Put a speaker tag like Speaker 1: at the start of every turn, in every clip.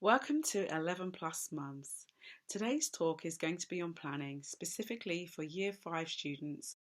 Speaker 1: Welcome to 11 Plus Mums. Today's talk is going to be on planning, specifically for Year 5 students.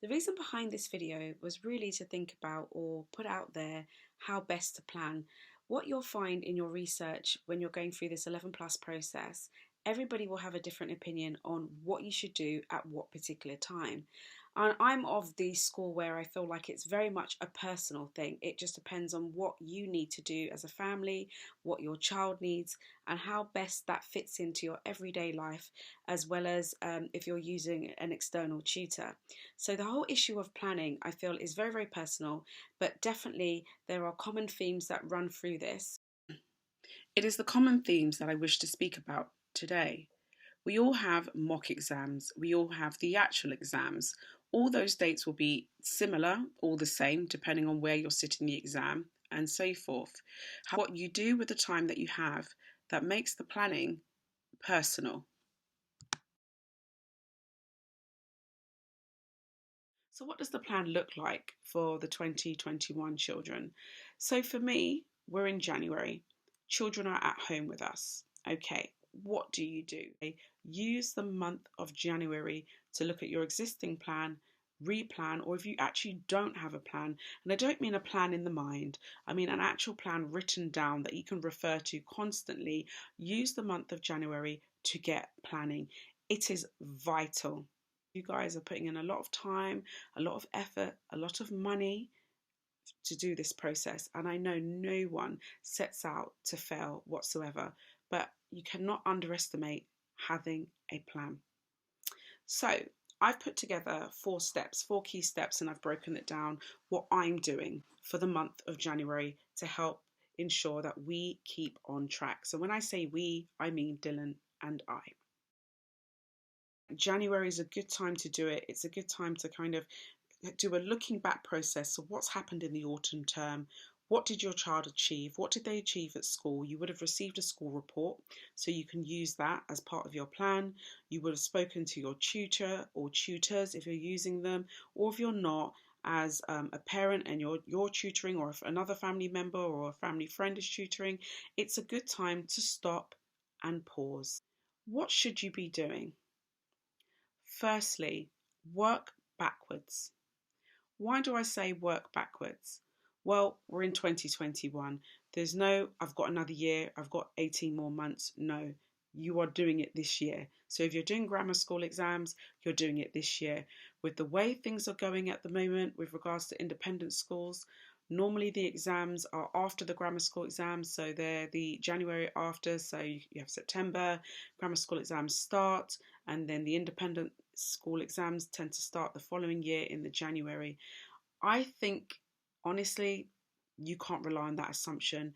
Speaker 1: The reason behind this video was really to think about or put out there how best to plan. What you'll find in your research when you're going through this 11 Plus process, everybody will have a different opinion on what you should do at what particular time. And I'm of the school where I feel like it's very much a personal thing. It just depends on what you need to do as a family, what your child needs, and how best that fits into your everyday life, as well as if you're using an external tutor. So the whole issue of planning, I feel, is very, very personal, but definitely there are common themes that run through this. It is the common themes that I wish to speak about today. We all have mock exams, we all have the actual exams. All those dates will be similar or the same depending on where you're sitting the exam and so forth. What you do with the time that you have, that makes the planning personal. So what does the plan look like for the 2021 children? So for me, we're in January. Children are at home with us. Okay, what do? Use the month of January to look at your existing plan, replan, or if you actually don't have a plan, and I don't mean a plan in the mind, I mean an actual plan written down that you can refer to constantly. Use the month of January to get planning. It is vital. You guys are putting in a lot of time, a lot of effort, a lot of money to do this process. And I know no one sets out to fail whatsoever, but you cannot underestimate having a plan. So I've put together 4 steps, 4 key steps, and I've broken it down what I'm doing for the month of January to help ensure that we keep on track. So when I say we, I mean Dylan and I. January is a good time to do it. It's a good time to kind of do a looking back process of what's happened in the autumn term. What did your child achieve? What did they achieve at school? You would have received a school report, so you can use that as part of your plan. You would have spoken to your tutor or tutors if you're using them, or if you're not, as a parent and you're tutoring, or if another family member or a family friend is tutoring, it's a good time to stop and pause. What should you be doing? Firstly, work backwards. Why do I say work backwards? Well, we're in 2021. There's no, I've got another year, I've got 18 more months. No, you are doing it this year. So if you're doing grammar school exams, you're doing it this year. With the way things are going at the moment with regards to independent schools, normally the exams are after the grammar school exams, so they're the January after, so you have September, grammar school exams start, and then the independent school exams tend to start the following year in the January. I think, honestly, you can't rely on that assumption.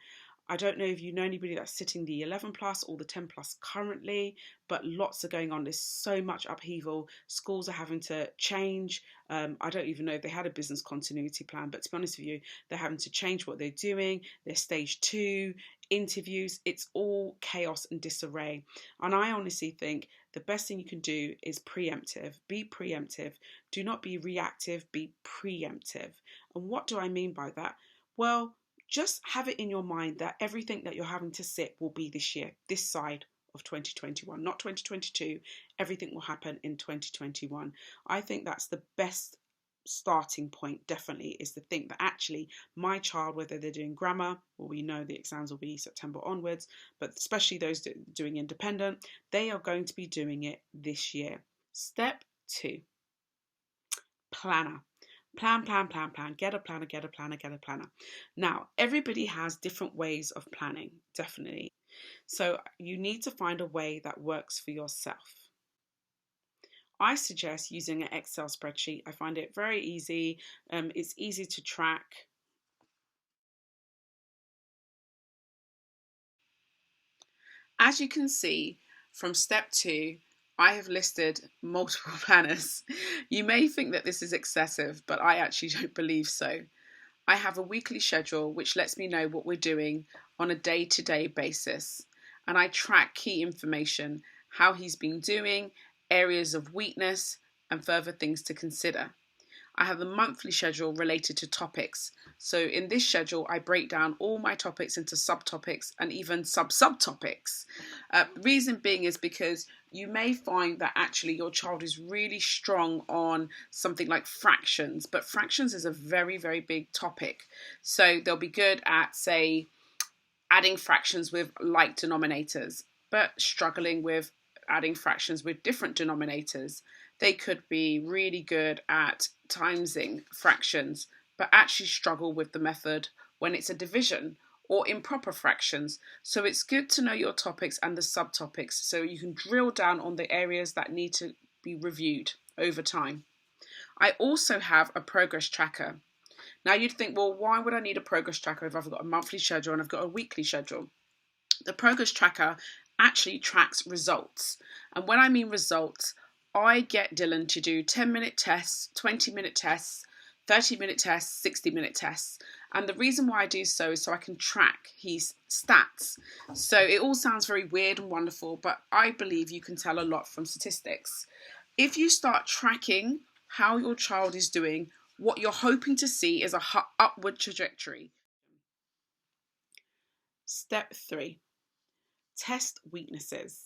Speaker 1: I don't know if you know anybody that's sitting the 11 plus or the 10 plus currently, but lots are going on. There's so much upheaval. Schools are having to change. I don't even know if they had a business continuity plan, but to be honest with you, they're having to change what they're doing. They're stage 2, interviews. It's all chaos and disarray. And I honestly think the best thing you can do is preemptive. Be preemptive. Do not be reactive, be preemptive. And what do I mean by that? Well, just have it in your mind that everything that you're having to sit will be this year, this side of 2021, not 2022. Everything will happen in 2021. I think that's the best starting point, definitely, is to think that actually my child, whether they're doing grammar, well, we know the exams will be September onwards, but especially those doing independent, they are going to be doing it this year. Step 2, planner. Plan, plan, plan, plan. Get a planner, get a planner, get a planner. Now, everybody has different ways of planning, definitely. So you need to find a way that works for yourself. I suggest using an Excel spreadsheet. I find it very easy. It's easy to track. As you can see from step 2, I have listed multiple planners. You may think that this is excessive, but I actually don't believe so. I have a weekly schedule which lets me know what we're doing on a day-to-day basis. And I track key information, how he's been doing, areas of weakness, and further things to consider. I have a monthly schedule related to topics. So in this schedule, I break down all my topics into subtopics and even sub-subtopics. Reason being is because you may find that actually your child is really strong on something like fractions, but fractions is a very, very big topic. So they'll be good at, say, adding fractions with like denominators, but struggling with adding fractions with different denominators. They could be really good at timesing fractions, but actually struggle with the method when it's a division or improper fractions. So it's good to know your topics and the subtopics so you can drill down on the areas that need to be reviewed over time. I also have a progress tracker. Now you'd think, well, why would I need a progress tracker if I've got a monthly schedule and I've got a weekly schedule? The progress tracker actually tracks results. And when I mean results, I get Dylan to do 10-minute tests, 20-minute tests, 30-minute tests, 60-minute tests. And the reason why I do so is so I can track his stats. So it all sounds very weird and wonderful, but I believe you can tell a lot from statistics. If you start tracking how your child is doing, what you're hoping to see is a upward trajectory. Step 3, test weaknesses.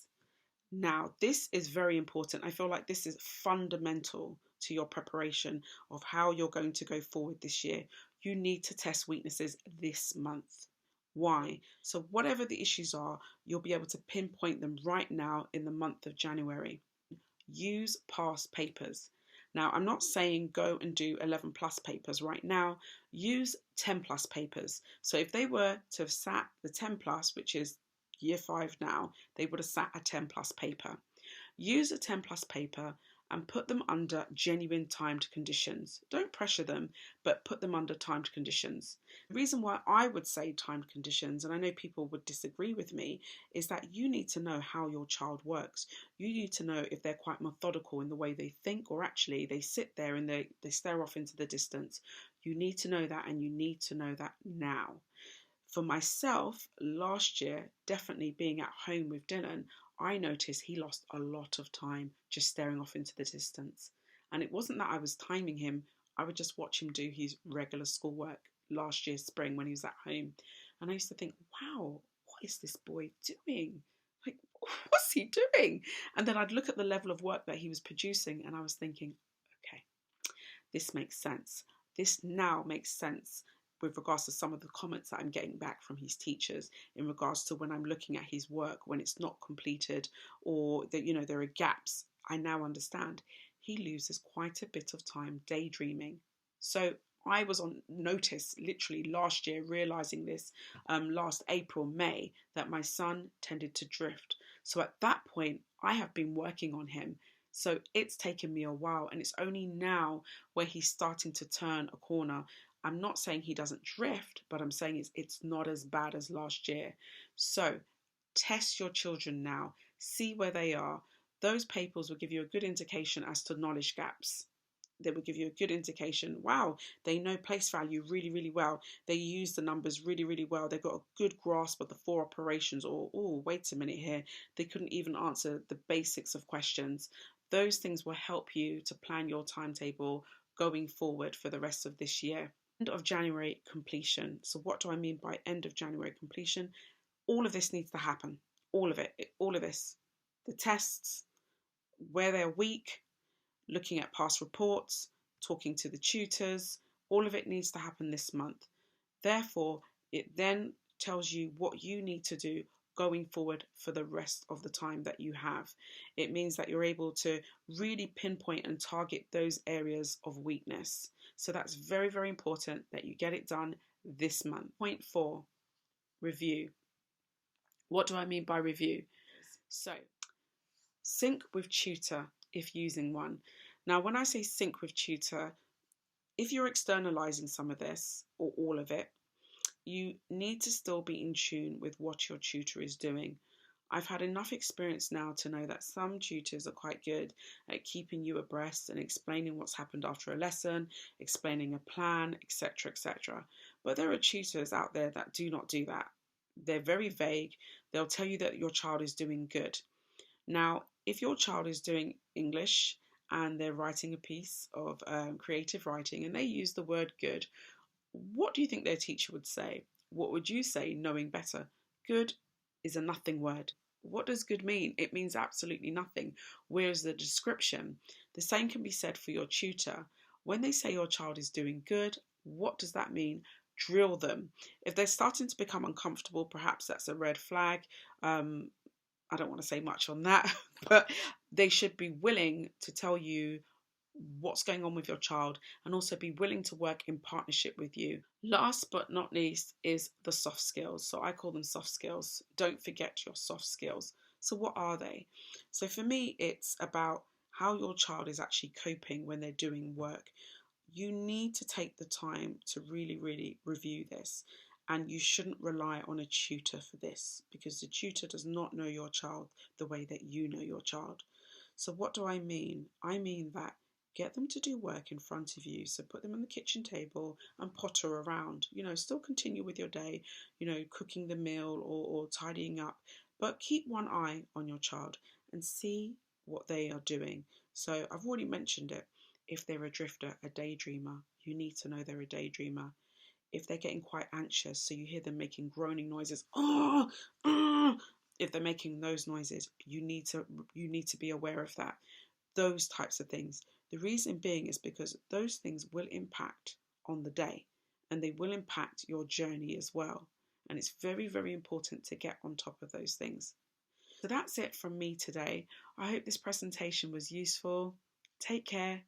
Speaker 1: Now, this is very important. I feel like this is fundamental to your preparation of how you're going to go forward this year. You need to test weaknesses this month. Why? So whatever the issues are, you'll be able to pinpoint them right now in the month of January. Use past papers. Now, I'm not saying go and do 11 plus papers right now. Use 10 plus papers. So if they were to have sat the 10 plus, which is year 5 now, they would have sat a 10 plus paper. Use a 10 plus paper and put them under genuine timed conditions. Don't pressure them, but put them under timed conditions. The reason why I would say timed conditions, and I know people would disagree with me, is that you need to know how your child works. You need to know if they're quite methodical in the way they think, or actually they sit there and they stare off into the distance. You need to know that, and you need to know that now. For myself, last year, definitely being at home with Dylan, I noticed he lost a lot of time just staring off into the distance. And it wasn't that I was timing him, I would just watch him do his regular schoolwork last year, spring, when he was at home. And I used to think, wow, what is this boy doing? Like, what's he doing? And then I'd look at the level of work that he was producing and I was thinking, okay, this makes sense. This now makes sense with regards to some of the comments that I'm getting back from his teachers in regards to when I'm looking at his work, when it's not completed or that, there are gaps. I now understand he loses quite a bit of time daydreaming. So I was on notice literally last year, realizing this last April, May, that my son tended to drift. So at that point, I have been working on him. So it's taken me a while, and it's only now where he's starting to turn a corner. I'm not saying he doesn't drift, but I'm saying it's not as bad as last year. So test your children now, see where they are. Those papers will give you a good indication as to knowledge gaps. They will give you a good indication. Wow, they know place value really, really well. They use the numbers really, really well. They've got a good grasp of the 4 operations. Or, oh, wait a minute here. They couldn't even answer the basics of questions. Those things will help you to plan your timetable going forward for the rest of this year. End of January completion. So what do I mean by end of January completion? All of this needs to happen. All of it. All of this. The tests, where they're weak, looking at past reports, talking to the tutors, all of it needs to happen this month. Therefore, it then tells you what you need to do going forward for the rest of the time that you have. It means that you're able to really pinpoint and target those areas of weakness. So that's very, very important that you get it done this month. Point 4, review. What do I mean by review? So, sync with Tutor if using one. Now, when I say sync with Tutor, if you're externalizing some of this or all of it, you need to still be in tune with what your tutor is doing. I've had enough experience now to know that some tutors are quite good at keeping you abreast and explaining what's happened after a lesson, explaining a plan, etc., etc. But there are tutors out there that do not do that. They're very vague. They'll tell you that your child is doing good. Now, if your child is doing English and they're writing a piece of creative writing and they use the word good, what do you think their teacher would say? What would you say, knowing better? Good is a nothing word. What does good mean? It means absolutely nothing. Whereas the description, the same can be said for your tutor. When they say your child is doing good, what does that mean? Drill them. If they're starting to become uncomfortable, perhaps that's a red flag. I don't want to say much on that, but they should be willing to tell you what's going on with your child and also be willing to work in partnership with you. Last but not least is the soft skills. So I call them soft skills. Don't forget your soft skills. So what are they? So for me, it's about how your child is actually coping when they're doing work. You need to take the time to really, really review this. And you shouldn't rely on a tutor for this because the tutor does not know your child the way that you know your child. So what do I mean? I mean that get them to do work in front of you. So put them on the kitchen table and potter around. Still continue with your day, cooking the meal or tidying up. But keep one eye on your child and see what they are doing. So I've already mentioned it. If they're a drifter, a daydreamer, you need to know they're a daydreamer. If they're getting quite anxious, so you hear them making groaning noises, if they're making those noises, you need to be aware of that. Those types of things. The reason being is because those things will impact on the day and they will impact your journey as well. And it's very, very important to get on top of those things. So that's it from me today. I hope this presentation was useful. Take care.